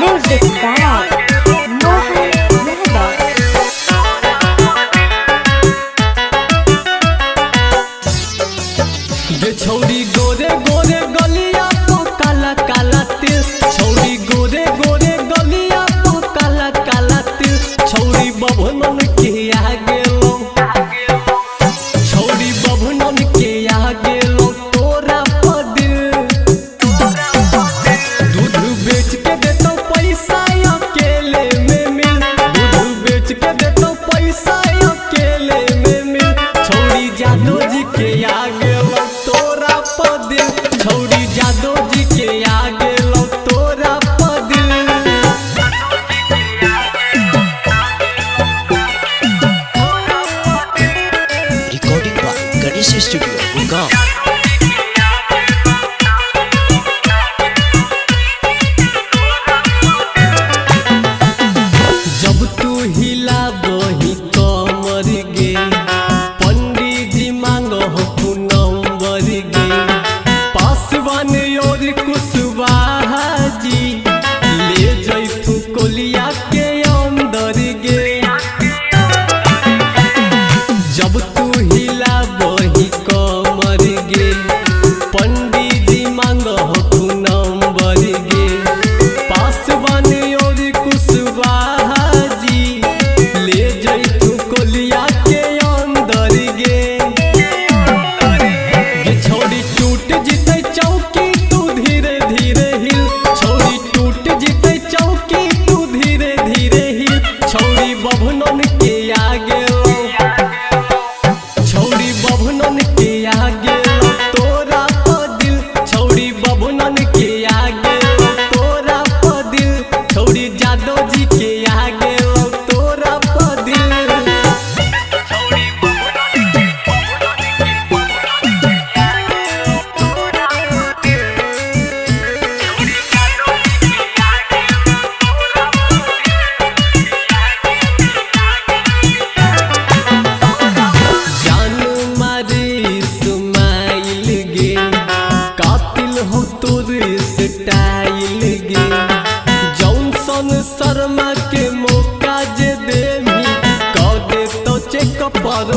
Music by Mohan Mehta. ये छौरी गोरे गोरे गलिया तो काला काला तिल, छौरी गोरे गोरे गलिया तो काला काला तिल, छौरी बभनन के आगे लो, छौरी बभनन के आगे लो तोरा पदिल। दूध बेच के देतो पैसा अकेले में मिल, दूध बेच के देतो पैसा अकेले में मिल, छौरी जादो जी के आगे लो तोरा पदिल, छौरी जादो जी के आगे लो तोरा पदिल। Recording by Ganesh Studio, Gurgaon. जब तू हिला बही कमर गे, पंडित जी मांगो हो नंबर गे, पासवान और कुशवाहा जी ले जैथू कोलिया के अंदर गे। जब तू हिला बही कमर गे, पंडित जी मांगो हो नंबर गे, पासवान और कुशवाहा जी ले जैथू कोलिया के अंदर गे। ये छौरी टूट जिते चौकी तू धीरे धीरे हिल, छौरी टूट जिते चौकी तू धीरे धीरे हिल, छौरी बभनन के आगे लो, छौरी बभनन के आगे लो तोरा पदिल, छौरी बभनन के आगे लो तोरा पदिल, छौरी जादो जी के आगे लो तोरा पदिल। जान मारी स्माइल गे, कातिल हो तोर स्टाइल गे, जॉनसन शर्मा के मौका जे देमी कह दे तो चेक पर